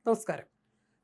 നമസ്കാരം.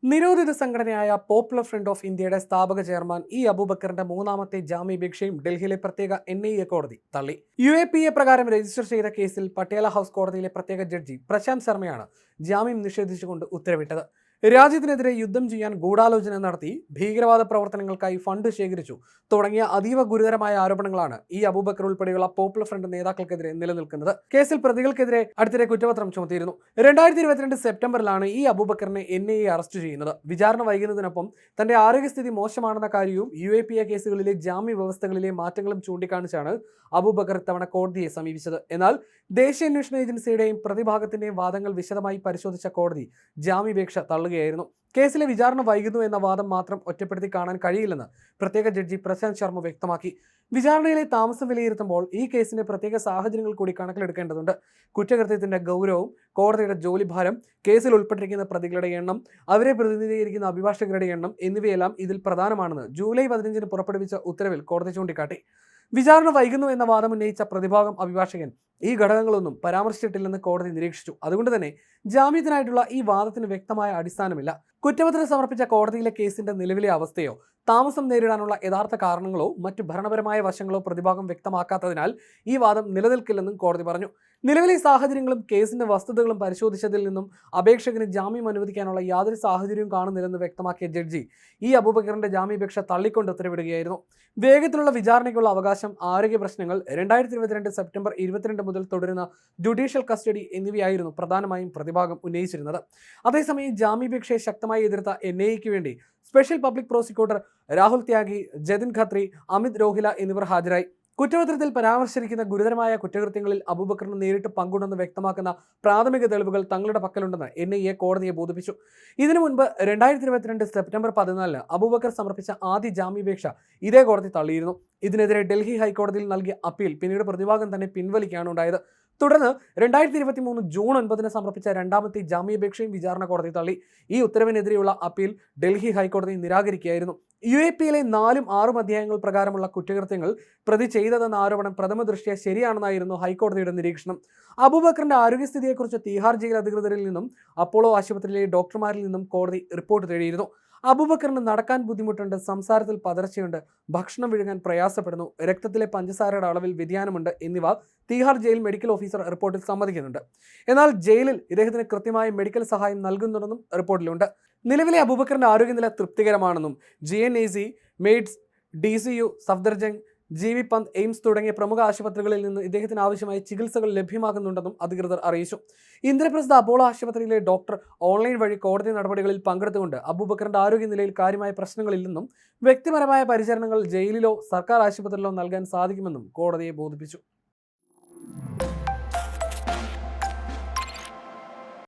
നിരോധിത സംഘടനയായ പോപ്പുലർ ഫ്രണ്ട് ഓഫ് ഇന്ത്യയുടെ സ്ഥാപക ചെയർമാൻ അബൂബക്കറിന്റെ മൂന്നാമത്തെ ജാമ്യാപേക്ഷയും ഡൽഹിയിലെ പ്രത്യേക NIA കോടതി തള്ളി. UAPA പ്രകാരം രജിസ്റ്റർ ചെയ്ത കേസിൽ പട്യാല ഹൗസ് കോടതിയിലെ പ്രത്യേക ജഡ്ജി പ്രശാന്ത് ശർമ്മയാണ് ജാമ്യം നിഷേധിച്ചുകൊണ്ട് ഉത്തരവിട്ടത്. രാജ്യത്തിനെതിരെ യുദ്ധം ചെയ്യാൻ ഗൂഢാലോചന നടത്തി, ഭീകരവാദ പ്രവർത്തനങ്ങൾക്കായി ഫണ്ട് ശേഖരിച്ചു തുടങ്ങിയ അതീവ ഗുരുതരമായ ആരോപണങ്ങളാണ് അബൂബക്കർ ഉൾപ്പെടെയുള്ള പോപ്പുലർ ഫ്രണ്ട് നേതാക്കൾക്കെതിരെ നിലനിൽക്കുന്നത്. കേസിൽ പ്രതികൾക്കെതിരെ അടുത്തിടെ കുറ്റപത്രം ചുമത്തിയിരുന്നു. 2022 സെപ്റ്റംബറിലാണ് അബൂബക്കറിനെ NIA അറസ്റ്റ് ചെയ്യുന്നത്. വിചാരണ വൈകുന്നതിനൊപ്പം തന്റെ ആരോഗ്യസ്ഥിതി മോശമാണെന്ന കാര്യവും UAPA കേസുകളിലെ ജാമ്യ വ്യവസ്ഥകളിലെ മാറ്റങ്ങളും ചൂണ്ടിക്കാണിച്ചാണ് അബൂബക്കർ ഇത്തവണ കോടതിയെ സമീപിച്ചത്. എന്നാൽ ദേശീയ അന്വേഷണ ഏജൻസിയുടെയും പ്രതിഭാഗത്തിന്റെയും വാദങ്ങൾ വിശദമായി പരിശോധിച്ച കോടതി ജാമ്യാപേക്ഷ തള്ളുകയായിരുന്നു. കേസിലെ വിചാരണ വൈകുന്നു എന്ന വാദം മാത്രം ഒറ്റപ്പെടുത്തി കാണാൻ കഴിയില്ലെന്ന് പ്രത്യേക ജഡ്ജി പ്രശാന്ത് ശർമ്മ വ്യക്തമാക്കി. വിചാരണയിലെ താമസം വിലയിരുത്തുമ്പോൾ ഈ കേസിന്റെ പ്രത്യേക സാഹചര്യങ്ങൾ കൂടി കണക്കിലെടുക്കേണ്ടതുണ്ട്. കുറ്റകൃത്യത്തിന്റെ ഗൗരവം, കോടതിയുടെ ജോലിഭാരം, കേസിൽ ഉൾപ്പെട്ടിരിക്കുന്ന പ്രതികളുടെ എണ്ണം, അവരെ പ്രതിനിധീകരിക്കുന്ന അഭിഭാഷകരുടെ എണ്ണം എന്നിവയെല്ലാം ഇതിൽ പ്രധാനമാണെന്ന് ജൂലൈ 15 പുറപ്പെടുവിച്ച ഉത്തരവിൽ കോടതി ചൂണ്ടിക്കാട്ടി. വിചാരണ വൈകുന്നു എന്ന വാദം ഉന്നയിച്ച പ്രതിഭാഗം അഭിഭാഷകൻ ഈ ഘടകങ്ങളൊന്നും പരാമർശിച്ചിട്ടില്ലെന്ന് കോടതി നിരീക്ഷിച്ചു. അതുകൊണ്ട് തന്നെ ജാമ്യത്തിനായിട്ടുള്ള ഈ വാദത്തിന് വ്യക്തമായ അടിസ്ഥാനമില്ല. കുറ്റപത്രം സമർപ്പിച്ച കോടതിയിലെ കേസിന്റെ നിലവിലെ അവസ്ഥയോ താമസം നേരിടാനുള്ള യഥാർത്ഥ കാരണങ്ങളോ മറ്റ് ഭരണപരമായ വശങ്ങളോ പ്രതിഭാഗം വ്യക്തമാക്കാത്തതിനാൽ ഈ വാദം നിലനിൽക്കില്ലെന്നും കോടതി പറഞ്ഞു. നിലവിലെ സാഹചര്യങ്ങളും കേസിന്റെ വസ്തുതകളും പരിശോധിച്ചതിൽ നിന്നും അപേക്ഷകന് ജാമ്യം അനുവദിക്കാനുള്ള യാതൊരു സാഹചര്യവും കാണുന്നില്ലെന്ന് വ്യക്തമാക്കിയ ജഡ്ജി അബൂബക്കറിന്റെ ജാമ്യാപേക്ഷ തള്ളിക്കൊണ്ട് ഉത്തരവിടുകയായിരുന്നു. വേഗത്തിലുള്ള വിചാരണയ്ക്കുള്ള അവകാശം, ആരോഗ്യ പ്രശ്നങ്ങൾ, 2022 സെപ്റ്റംബർ 22 മുതൽ തുടരുന്ന ജുഡീഷ്യൽ കസ്റ്റഡി എന്നിവയായിരുന്നു പ്രധാനമായും പ്രതിഭാഗം ഉന്നയിച്ചിരുന്നത്. അതേസമയം ജാമ്യാപേക്ഷയെ ശക്തമായി എതിർത്ത NIAയ്ക്ക് വേണ്ടി സ്പെഷ്യൽ പബ്ലിക് പ്രോസിക്യൂട്ടർ രാഹുൽ ത്യാഗി, ജതിൻ ഖത്രി, അമിത് രോഹില എന്നിവർ ഹാജരായി. കുറ്റപത്രത്തിൽ പരാമർശിച്ചിരിക്കുന്ന ഗുരുതരമായ കുറ്റകൃത്യങ്ങളിൽ അബൂബക്കറിന് നേരിട്ട് പങ്കുണ്ടെന്ന് വ്യക്തമാക്കുന്ന പ്രാഥമിക തെളിവുകൾ തങ്ങളുടെ പക്കലുണ്ടെന്ന് NIA കോടതിയെ ബോധിപ്പിച്ചു. ഇതിനു മുൻപ് 2022 സെപ്റ്റംബർ 14 അബൂബക്കർ സമർപ്പിച്ച ആദ്യ ജാമ്യാപേക്ഷ ഇതേ കോടതി തള്ളിയിരുന്നു. ഇതിനെതിരെ ഡൽഹി ഹൈക്കോടതിയിൽ നൽകിയ അപ്പീൽ പിന്നീട് പ്രതിഭാഗം തന്നെ പിൻവലിക്കുകയാണ് ഉണ്ടായത്. തുടർന്ന് 2023 ജൂൺ 9 സമർപ്പിച്ച രണ്ടാമത്തെ ജാമ്യാപേക്ഷയും വിചാരണ കോടതി തള്ളി. ഈ ഉത്തരവിനെതിരെയുള്ള അപ്പീൽ ഡൽഹി ഹൈക്കോടതി നിരാകരിക്കുകയായിരുന്നു. UAPAയിലെ 4ഉം 6ഉം അധ്യായങ്ങൾ പ്രകാരമുള്ള കുറ്റകൃത്യങ്ങൾ പ്രതി ചെയ്തതെന്ന ആരോപണം പ്രഥമ ദൃഷ്ട്യാ ശരിയാണെന്നായിരുന്നു ഹൈക്കോടതിയുടെ നിരീക്ഷണം. അബൂബക്കറിന്റെ ആരോഗ്യസ്ഥിതിയെക്കുറിച്ച് തീഹാർ ജയിൽ അധികൃതരിൽ നിന്നും അപ്പോളോ ആശുപത്രിയിലെ ഡോക്ടർമാരിൽ നിന്നും കോടതി റിപ്പോർട്ട് തേടിയിരുന്നു. അബൂബക്കറിന് നടക്കാൻ ബുദ്ധിമുട്ടുണ്ട്, സംസാരത്തിൽ പതർച്ചയുണ്ട്, ഭക്ഷണം വിഴുങ്ങാൻ പ്രയാസപ്പെടുന്നു, രക്തത്തിലെ പഞ്ചസാരയുടെ അളവിൽ വ്യതിയാനമുണ്ട് എന്നിവ തീഹാർ ജയിൽ മെഡിക്കൽ ഓഫീസർ റിപ്പോർട്ടിൽ സമ്മതിക്കുന്നുണ്ട്. എന്നാൽ ജയിലിൽ ഇദ്ദേഹത്തിന് കൃത്യമായ മെഡിക്കൽ സഹായം നൽകുന്നുണ്ടെന്നും റിപ്പോർട്ടിലുണ്ട്. നിലവിലെ അബൂബക്കറിന്റെ ആരോഗ്യനില തൃപ്തികരമാണെന്നും GNAC, maid's, DCU, Safdarjung, GV പന്ത്, എയിംസ് തുടങ്ങിയ പ്രമുഖ ആശുപത്രികളിൽ നിന്ന് ഇദ്ദേഹത്തിന് ആവശ്യമായ ചികിത്സകൾ ലഭ്യമാകുന്നുണ്ടെന്നും അധികൃതർ അറിയിച്ചു. ഇന്ദ്രപ്രസ്ഥ അപ്പോളോ ആശുപത്രിയിലെ ഡോക്ടർ ഓൺലൈൻ വഴി കോടതി നടപടികളിൽ പങ്കെടുത്തുകൊണ്ട് അബൂബക്കറിന്റെ ആരോഗ്യനിലയിൽ കാര്യമായ പ്രശ്നങ്ങളില്ലെന്നും വ്യക്തിപരമായ പരിചരണങ്ങൾ ജയിലിലോ സർക്കാർ ആശുപത്രിയിലോ നൽകാൻ സാധിക്കുമെന്നും കോടതിയെ ബോധിപ്പിച്ചു.